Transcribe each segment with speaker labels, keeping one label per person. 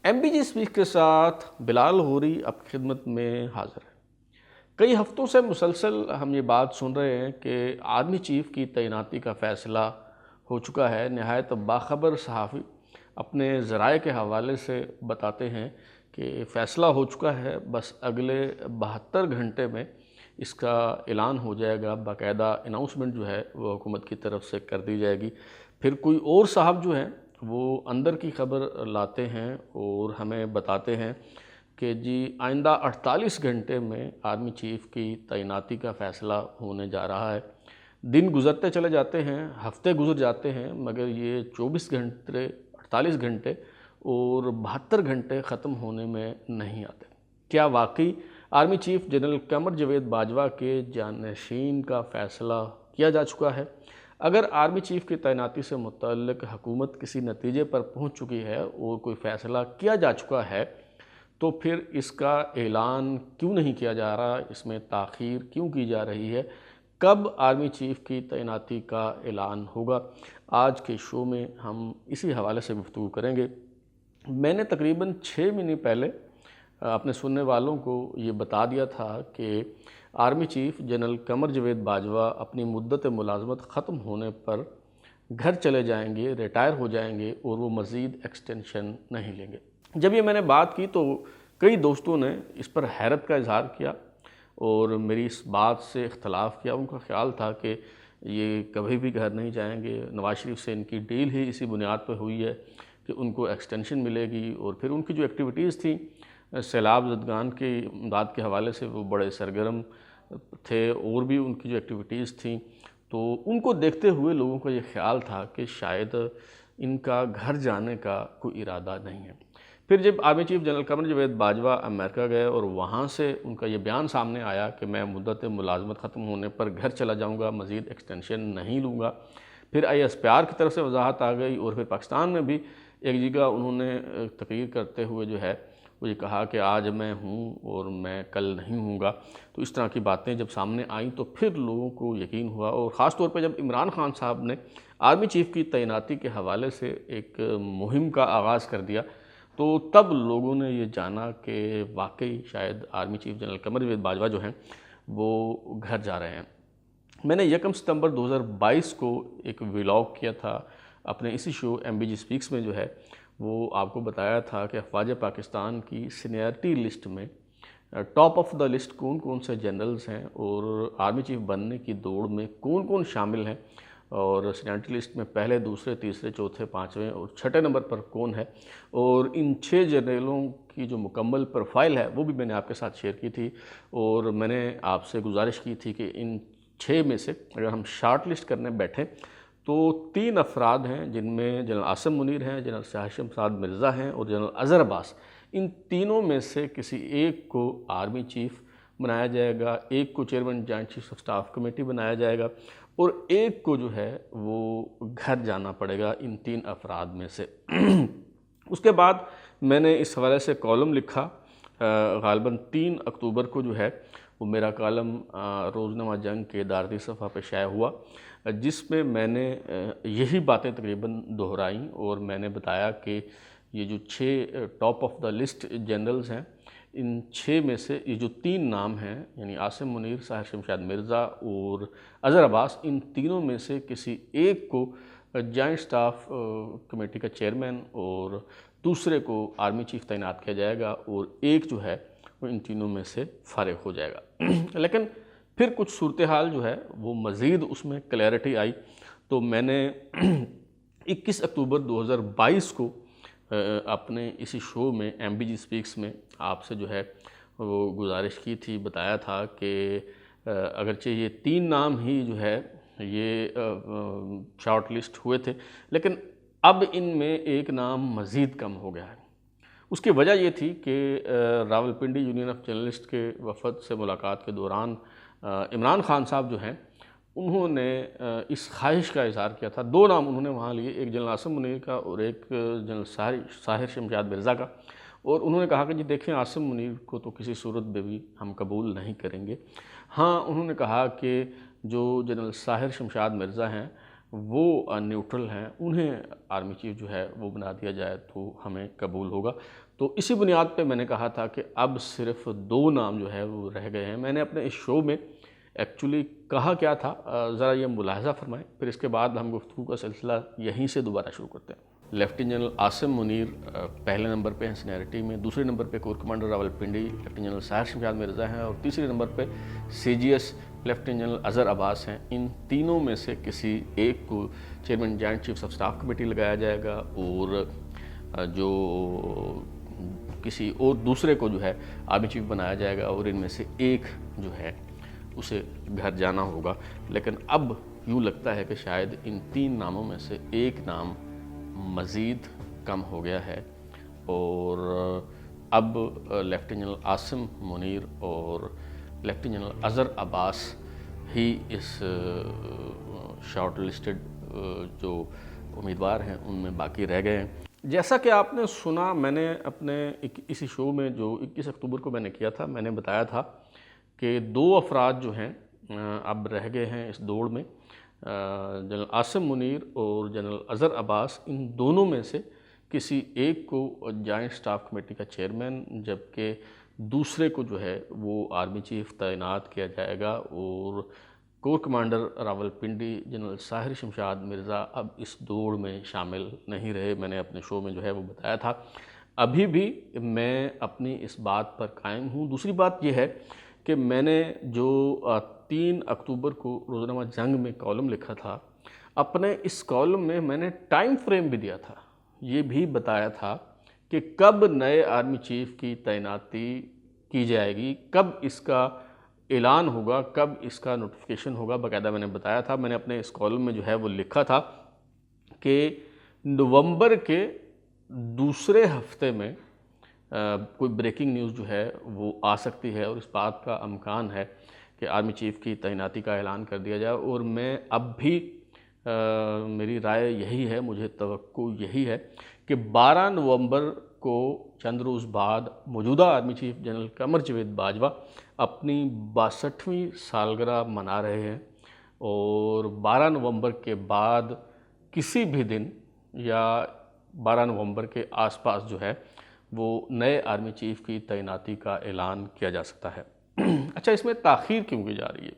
Speaker 1: M B G speak کے ساتھ بلال غوری اب خدمت میں حاضر ہے۔ کئی ہفتوں سے مسلسل ہم یہ بات سن رہے ہیں کہ آرمی چیف کی تعیناتی کا فیصلہ ہو چکا ہے۔ نہایت باخبر صحافی اپنے ذرائع کے حوالے سے بتاتے ہیں کہ فیصلہ ہو چکا ہے، بس اگلے 72 گھنٹے میں اس کا اعلان ہو جائے گا، باقاعدہ اناؤنسمنٹ جو ہے وہ حکومت کی طرف سے کر دی جائے گی۔ پھر کوئی اور صاحب جو ہیں وہ اندر کی خبر لاتے ہیں اور ہمیں بتاتے ہیں کہ جی آئندہ 48 گھنٹے میں آرمی چیف کی تعیناتی کا فیصلہ ہونے جا رہا ہے۔ دن گزرتے چلے جاتے ہیں، ہفتے گزر جاتے ہیں، مگر یہ 24 گھنٹے 48 گھنٹے اور 72 گھنٹے ختم ہونے میں نہیں آتے۔ کیا واقعی army chief general Qamar Javed Bajwa کے جانشین کا فیصلہ کیا جا چکا ہے؟ اگر آرمی چیف کی تعیناتی سے متعلق حکومت کسی نتیجے پر پہنچ چکی ہے اور کوئی فیصلہ کیا جا چکا ہے تو پھر اس کا اعلان کیوں نہیں کیا جا رہا؟ اس میں تاخیر کیوں کی جا رہی ہے؟ کب آرمی چیف کی تعیناتی کا اعلان ہوگا؟ آج کے شو میں ہم اسی حوالے سے گفتگو کریں گے۔ میں نے تقریباً 6 مہینے پہلے اپنے سننے والوں کو یہ بتا دیا تھا کہ army chief general Qamar Javed Bajwa اپنی مدت ملازمت ختم ہونے پر گھر چلے جائیں گے، ریٹائر ہو جائیں گے اور وہ مزید ایکسٹینشن نہیں لیں گے۔ جب یہ میں نے بات کی تو کئی دوستوں نے اس پر حیرت کا اظہار کیا اور میری اس بات سے اختلاف کیا۔ ان کا خیال تھا کہ یہ کبھی بھی گھر نہیں جائیں گے، نواز شریف سے ان کی ڈیل ہی اسی بنیاد پہ ہوئی ہے کہ ان کو ایکسٹینشن ملے گی، اور پھر ان کی جو ایکٹیویٹیز تھیں سیلاب زدگان کی امداد کے حوالے سے وہ بڑے سرگرم تھے، اور بھی ان کی جو ایکٹیویٹیز تھیں تو ان کو دیکھتے ہوئے لوگوں کا یہ خیال تھا کہ شاید ان کا گھر جانے کا کوئی ارادہ نہیں ہے۔ پھر جب army chief general Qamar Javed Bajwa امریکہ گئے اور وہاں سے ان کا یہ بیان سامنے آیا کہ میں مدت ملازمت ختم ہونے پر گھر چلا جاؤں گا، مزید ایکسٹینشن نہیں لوں گا، پھر آئی ایس پی آر کی طرف سے وضاحت آ گئی، اور پھر پاکستان میں بھی ایک جگہ انہوں نے تقریر کرتے ہوئے جو ہے وہ یہ کہا کہ آج میں ہوں اور میں کل نہیں ہوں گا۔ تو اس طرح کی باتیں جب سامنے آئیں تو پھر لوگوں کو یقین ہوا، اور خاص طور پہ جب عمران خان صاحب نے آرمی چیف کی تعیناتی کے حوالے سے ایک مہم کا آغاز کر دیا تو تب لوگوں نے یہ جانا کہ واقعی شاید army chief general Qamar Javed Bajwa جو ہیں وہ گھر جا رہے ہیں۔ میں نے 1 ستمبر 2022 کو ایک ولاگ کیا تھا اپنے اسی شو ایم بی جی اسپیکس میں، جو ہے وہ آپ کو بتایا تھا کہ افواج پاکستان کی سینئرٹی لسٹ میں ٹاپ آف دا لسٹ کون کون سے جنرلز ہیں اور آرمی چیف بننے کی دوڑ میں کون کون شامل ہیں، اور سینئرٹی لسٹ میں پہلے، دوسرے، تیسرے، چوتھے، پانچویں اور چھٹے نمبر پر کون ہے، اور ان 6 جنرلوں کی جو مکمل پروفائل ہے وہ بھی میں نے آپ کے ساتھ شیئر کی تھی، اور میں نے آپ سے گزارش کی تھی کہ ان 6 میں سے اگر ہم شارٹ لسٹ کرنے بیٹھیں تو 3 افراد ہیں جن میں جنرل عاصم منیر ہیں، جنرل ساحر شمشاد مرزا ہیں اور جنرل اظہر عباس۔ ان تینوں میں سے کسی ایک کو آرمی چیف بنایا جائے گا، ایک کو chairman joint chief of staff committee بنایا جائے گا، اور ایک کو جو ہے وہ گھر جانا پڑے گا ان 3 افراد میں سے۔ اس کے بعد میں نے اس حوالے سے کالم لکھا، غالباً 3 اکتوبر کو جو ہے وہ میرا کالم روزنامہ جنگ کے ادارتی صفحہ پہ شائع ہوا، جس میں میں نے یہی باتیں تقریباً دہرائیں، اور میں نے بتایا کہ یہ جو 6 top of the list generals ہیں، ان 6 میں سے یہ جو 3 نام ہیں یعنی عاصم منیر، ساحر شمشاد مرزا اور اظہر عباس، ان تینوں میں سے کسی ایک کو جوائنٹ سٹاف کمیٹی کا چیئرمین اور دوسرے کو آرمی چیف تعینات کیا جائے گا، اور ایک جو ہے وہ ان تینوں میں سے فارغ ہو جائے گا۔ لیکن پھر کچھ صورتحال جو ہے وہ مزید اس میں کلیئرٹی آئی، تو میں نے 21 اکتوبر 2022 کو اپنے اسی شو میں ایم بی جی اسپیکس میں آپ سے جو ہے وہ گزارش کی تھی، بتایا تھا کہ اگرچہ یہ 3 نام ہی جو ہے یہ شارٹ لسٹ ہوئے تھے، لیکن اب ان میں ایک نام مزید کم ہو گیا ہے۔ اس کی وجہ یہ تھی کہ راولپنڈی یونین آف جرنلسٹ کے وفد سے ملاقات کے دوران عمران خان صاحب جو ہیں انہوں نے اس خواہش کا اظہار کیا تھا، 2 نام انہوں نے وہاں لیے، ایک جنرل عاصم منیر کا اور ایک جنرل ساحر شمشاد مرزا کا، اور انہوں نے کہا کہ جی دیکھیں عاصم منیر کو تو کسی صورت میں بھی ہم قبول نہیں کریں گے۔ ہاں انہوں نے کہا کہ جو جنرل ساحر شمشاد مرزا ہیں وہ نیوٹرل ہیں، انہیں آرمی چیف جو ہے وہ بنا دیا جائے تو ہمیں قبول ہوگا۔ تو اسی بنیاد پہ میں نے کہا تھا کہ اب صرف 2 نام جو ہے وہ رہ گئے ہیں۔ میں نے اپنے اس شو میں ایکچولی کہا کیا تھا، ذرا یہ ملاحظہ فرمائیں، پھر اس کے بعد ہم گفتگو کا سلسلہ یہیں سے دوبارہ شروع کرتے ہیں۔ لیفٹیننٹ جنرل عاصم منیر پہلے نمبر پہ ہیں سینیرٹی میں، دوسرے نمبر پہ corps commander Rawalpindi lieutenant general Sahir Shamshad Mirza ہیں، اور تیسرے نمبر پہ C G S lieutenant general Azhar Abbas ہیں۔ ان تینوں میں سے کسی ایک کو chairman joint chiefs of staff committee لگایا جائے گا، اور جو کسی اور دوسرے کو جو ہے آرمی چیف بنایا جائے گا، اور ان میں سے ایک جو ہے اسے گھر جانا ہوگا۔ لیکن اب یوں لگتا ہے کہ شاید ان 3 ناموں میں سے ایک نام مزید کم ہو گیا ہے، اور اب لیفٹیننٹ جنرل عاصم منیر اور لیفٹیننٹ جنرل اظہر عباس ہی اس شارٹ لسٹڈ جو امیدوار ہیں ان میں باقی رہ گئے ہیں۔ جیسا کہ آپ نے سنا، میں نے اپنے اسی شو میں جو 21 اکتوبر کو میں نے کیا تھا، میں نے بتایا تھا کہ 2 افراد جو ہیں اب رہ گئے ہیں اس دوڑ میں، جنرل عاصم منیر اور جنرل اظہر عباس۔ ان دونوں میں سے کسی ایک کو جوائنٹ سٹاف کمیٹی کا چیئرمین، جبکہ دوسرے کو جو ہے وہ آرمی چیف تعینات کیا جائے گا، اور کور کمانڈر راولپنڈی جنرل ساحر شمشاد مرزا اب اس دوڑ میں شامل نہیں رہے۔ میں نے اپنے شو میں جو ہے وہ بتایا تھا، ابھی بھی میں اپنی اس بات پر قائم ہوں۔ دوسری بات یہ ہے کہ میں نے جو 3 اکتوبر کو روزنامہ جنگ میں کالم لکھا تھا، اپنے اس کالم میں نے ٹائم فریم بھی دیا تھا، یہ بھی بتایا تھا کہ کب نئے آرمی چیف کی تعیناتی کی جائے گی، کب اس کا اعلان ہوگا، کب اس کا نوٹیفیکیشن ہوگا۔ باقاعدہ میں نے بتایا تھا، میں نے اپنے اس کالم میں جو ہے وہ لکھا تھا کہ نومبر کے دوسرے ہفتے میں کوئی بریکنگ نیوز جو ہے وہ آ سکتی ہے، اور اس بات کا امکان ہے کہ آرمی چیف کی تعیناتی کا اعلان کر دیا جائے۔ اور میں اب بھی میری رائے یہی ہے، مجھے توقع یہی ہے کہ 12 نومبر کو چند روز بعد موجودہ army chief general Qamar Javed Bajwa اپنی 62ویں سالگرہ منا رہے ہیں، اور 12 نومبر کے بعد کسی بھی دن یا 12 نومبر کے آس پاس جو ہے وہ نئے آرمی چیف کی تعیناتی کا اعلان کیا جا سکتا ہے۔ اچھا، اس میں تاخیر کیوں کی جا رہی ہے؟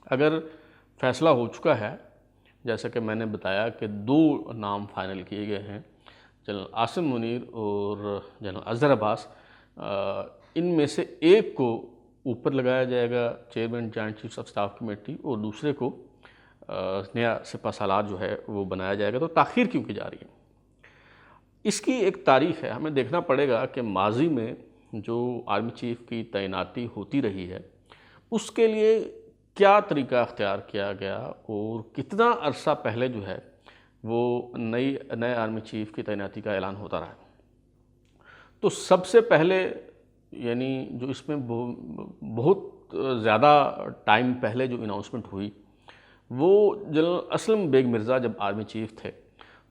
Speaker 1: اگر فیصلہ ہو چکا ہے، جیسا کہ میں نے بتایا کہ 2 نام فائنل کیے گئے ہیں، جنرل عاصم منیر اور جنرل اظہر عباس، ان میں سے ایک کو اوپر لگایا جائے گا chairman joint chiefs of staff committee, اور دوسرے کو نیا سپہ سالار جو ہے وہ بنایا جائے گا۔ تو تاخیر کیوں کی جا رہی ہے؟ اس کی ایک تاریخ ہے، ہمیں دیکھنا پڑے گا کہ ماضی میں جو آرمی چیف کی تعیناتی ہوتی رہی ہے اس کے لیے کیا طریقہ اختیار کیا گیا، اور کتنا عرصہ پہلے جو ہے وہ نئے آرمی چیف کی تعیناتی کا اعلان ہوتا رہا۔ تو سب سے پہلے یعنی جو اس میں بہت زیادہ ٹائم پہلے جو اناؤنسمنٹ ہوئی، وہ جنرل اسلم بیگ مرزا جب آرمی چیف تھے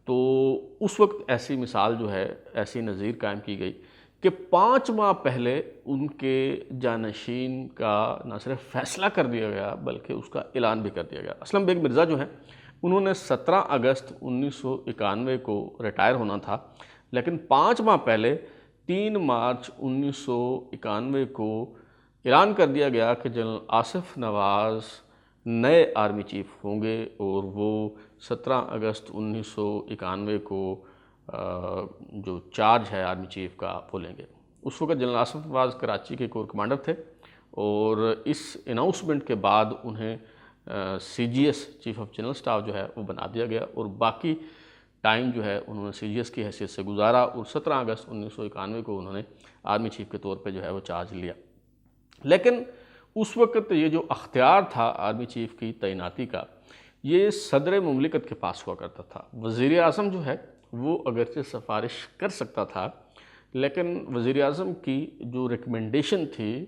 Speaker 1: تو اس وقت ایسی مثال جو ہے، ایسی نظیر قائم کی گئی کہ 5 ماہ پہلے ان کے جانشین کا نہ صرف فیصلہ کر دیا گیا بلکہ اس کا اعلان بھی کر دیا گیا۔ اسلم بیگ مرزا جو ہیں انہوں نے 17 اگست 1991 کو ریٹائر ہونا تھا، لیکن 5 ماہ پہلے 3 مارچ 1991 کو اعلان کر دیا گیا کہ جنرل آصف نواز نئے آرمی چیف ہوں گے، اور وہ 17 اگست 1991 کو جو چارج ہے آرمی چیف کا وہ لیں گے۔ اس وقت جنرل آصف نواز کراچی کے کور کمانڈر تھے، اور اس اناؤنسمنٹ کے بعد انہیں C G S chief of general staff جو ہے وہ بنا دیا گیا، اور باقی ٹائم جو ہے انہوں نے سی جی ایس کی حیثیت سے گزارا، اور 17 اگست 1991 کو انہوں نے آرمی چیف کے طور پہ جو ہے وہ چارج لیا۔ لیکن اس وقت یہ جو اختیار تھا آرمی چیف کی تعیناتی کا، یہ صدر مملکت کے پاس ہوا کرتا تھا۔ وزیر اعظم جو ہے وہ اگرچہ سفارش کر سکتا تھا، لیکن وزیر اعظم کی جو ریکمنڈیشن تھی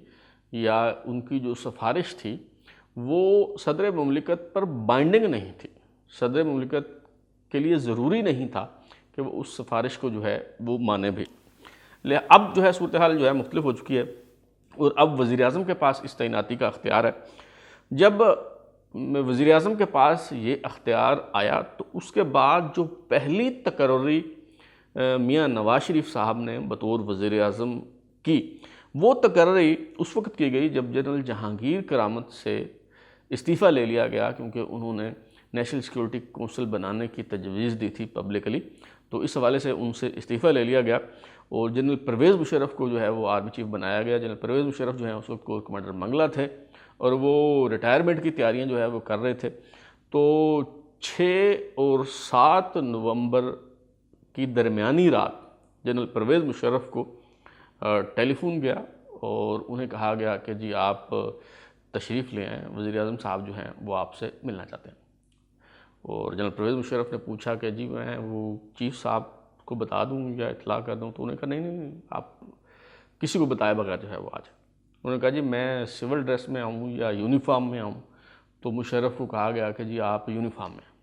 Speaker 1: یا ان کی جو سفارش تھی وہ صدر مملکت پر بائنڈنگ نہیں تھی۔ صدر مملکت کے لیے ضروری نہیں تھا کہ وہ اس سفارش کو جو ہے وہ مانے بھی۔ اب جو ہے صورتحال جو ہے مختلف ہو چکی ہے، اور اب وزیر اعظم کے پاس اس تعیناتی کا اختیار ہے۔ جب وزیر اعظم کے پاس یہ اختیار آیا تو اس کے بعد جو پہلی تقرری میاں نواز شریف صاحب نے بطور وزیر اعظم کی، وہ تقرری اس وقت کی گئی جب جنرل جہانگیر کرامت سے استعفیٰ لے لیا گیا، کیونکہ انہوں نے نیشنل سیکورٹی کونسل بنانے کی تجویز دی تھی پبلکلی، تو اس حوالے سے ان سے استعفیٰ لے لیا گیا اور جنرل پرویز مشرف کو جو ہے وہ آرمی چیف بنایا گیا۔ جنرل پرویز مشرف جو ہیں اس وقت کور کمانڈر منگلہ تھے اور وہ ریٹائرمنٹ کی تیاریاں جو ہے وہ کر رہے تھے۔ تو 6 اور 7 نومبر کی درمیانی رات جنرل پرویز مشرف کو ٹیلی فون گیا اور انہیں کہا گیا کہ جی آپ تشریف لے آئیں، وزیر اعظم صاحب جو ہیں وہ آپ سے ملنا چاہتے ہیں۔ اور جنرل پرویز مشرف نے پوچھا کہ جی میں وہ چیف صاحب کو بتا دوں یا اطلاع کر دوں، تو انہوں نے کہا نہیں آپ کسی کو بتائے بغیر جو ہے وہ آ جائیں۔ انہوں نے کہا جی میں سول ڈریس میں آؤں یا یونیفارم میں آؤں، تو مشرف کو کہا گیا کہ جی آپ یونیفارم میں آئیں۔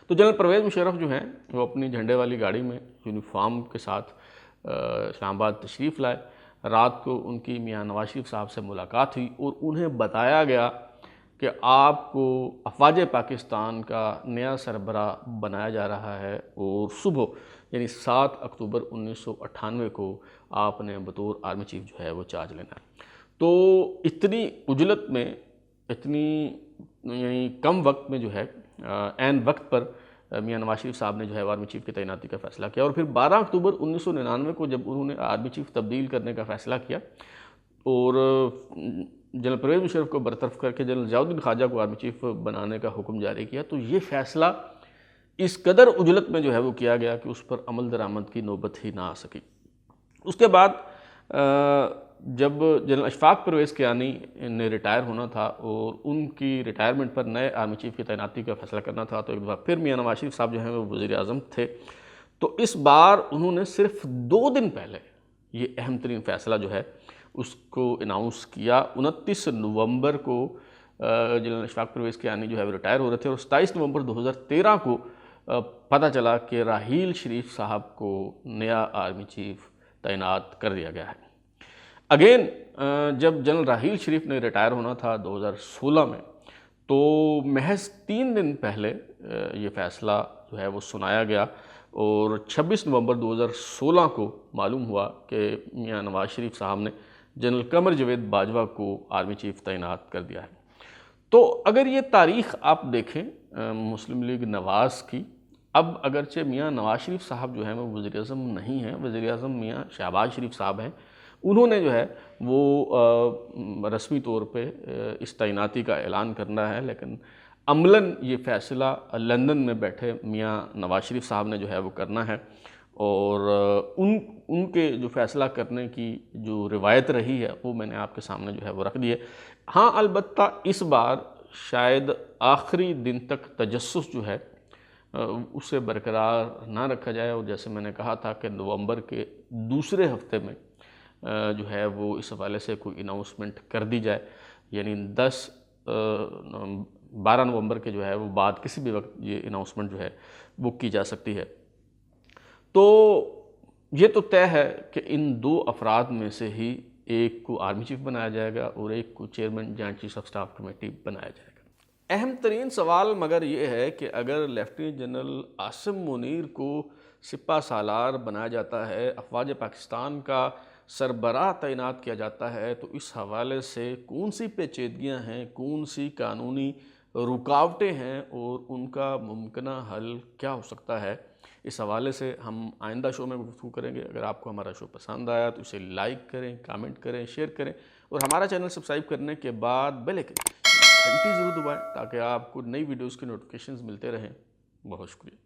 Speaker 1: تو جنرل پرویز مشرف جو ہیں وہ اپنی جھنڈے والی گاڑی میں یونیفارم کے ساتھ اسلام آباد تشریف لائے۔ رات کو ان کی میاں نواز شریف صاحب سے ملاقات ہوئی اور انہیں بتایا گیا کہ آپ کو افواج پاکستان کا نیا سربراہ بنایا جا رہا ہے اور صبح یعنی 7 اکتوبر 1998 کو آپ نے بطور آرمی چیف جو ہے وہ چارج لینا ہے۔ تو اتنی عجلت میں، اتنی یعنی کم وقت میں جو ہے عین وقت پر میاں نواز شریف صاحب نے جو ہے آرمی چیف کی تعیناتی کا فیصلہ کیا، اور پھر 12 اکتوبر 1999 کو جب انہوں نے آرمی چیف تبدیل کرنے کا فیصلہ کیا اور جنرل پرویز مشرف کو برطرف کر کے جنرل ضیاء الدین خواجہ کو آرمی چیف بنانے کا حکم جاری کیا، تو یہ فیصلہ اس قدر عجلت میں جو ہے وہ کیا گیا کہ اس پر عمل درآمد کی نوبت ہی نہ آ سکی۔ اس کے بعد جب جنرل اشفاق پرویز کیانی نے ریٹائر ہونا تھا اور ان کی ریٹائرمنٹ پر نئے آرمی چیف کی تعیناتی کا فیصلہ کرنا تھا، تو ایک دفعہ پھر میاں نواز شریف صاحب جو ہیں وہ وزیر اعظم تھے، تو اس بار انہوں نے صرف 2 دن پہلے یہ اہم ترین فیصلہ جو ہے اس کو اناؤنس کیا۔ 29 نومبر کو جنرل اشفاق پرویز کیانی جو ہے وہ ریٹائر ہو رہے تھے اور 27 نومبر 2013 کو پتہ چلا کہ راحیل شریف صاحب کو نیا آرمی چیف تعینات کر دیا گیا ہے۔ اگین جب جنرل راحیل شریف نے ریٹائر ہونا تھا 2016 میں، تو محض 3 دن پہلے یہ فیصلہ جو ہے وہ سنایا گیا اور 26 نومبر 2016 کو معلوم ہوا کہ میاں نواز شریف صاحب نے جنرل قمر جاوید باجوہ کو آرمی چیف تعینات کر دیا ہے۔ تو اگر یہ تاریخ آپ دیکھیں مسلم لیگ نواز کی، اب اگرچہ میاں نواز شریف صاحب جو ہیں وہ وزیر اعظم نہیں ہیں، وزیر اعظم میاں شہباز شریف صاحب ہیں، انہوں نے جو ہے وہ رسمی طور پہ اس تعیناتی کا اعلان کرنا ہے، لیکن عملاً یہ فیصلہ لندن میں بیٹھے میاں نواز شریف صاحب نے جو ہے وہ کرنا ہے، اور ان کے جو فیصلہ کرنے کی جو روایت رہی ہے وہ میں نے آپ کے سامنے جو ہے وہ رکھ دی ہے۔ ہاں البتہ اس بار شاید آخری دن تک تجسس جو ہے اسے برقرار نہ رکھا جائے، اور جیسے میں نے کہا تھا کہ نومبر کے دوسرے ہفتے میں جو ہے وہ اس حوالے سے کوئی اناؤنسمنٹ کر دی جائے، یعنی 12 نومبر کے جو ہے وہ بعد کسی بھی وقت یہ اناؤنسمنٹ جو ہے وہ کی جا سکتی ہے۔ تو یہ تو طے ہے کہ ان 2 افراد میں سے ہی ایک کو آرمی چیف بنایا جائے گا اور ایک کو chairman joint chief of staff committee بنایا جائے گا۔ اہم ترین سوال مگر یہ ہے کہ اگر لیفٹیننٹ جنرل عاصم منیر کو سپہ سالار بنایا جاتا ہے، افواج پاکستان کا سربراہ تعینات کیا جاتا ہے، تو اس حوالے سے کون سی پیچیدگیاں ہیں، کون سی قانونی رکاوٹیں ہیں اور ان کا ممکنہ حل کیا ہو سکتا ہے، اس حوالے سے ہم آئندہ شو میں گفتگو کریں گے۔ اگر آپ کو ہمارا شو پسند آیا تو اسے لائک کریں، کامنٹ کریں، شیئر کریں، اور ہمارا چینل سبسکرائب کرنے کے بعد بیل آئیکن گھنٹی ضرور دبائیں تاکہ آپ کو نئی ویڈیوز کے نوٹیفیکیشنز ملتے رہیں۔ بہت شکریہ۔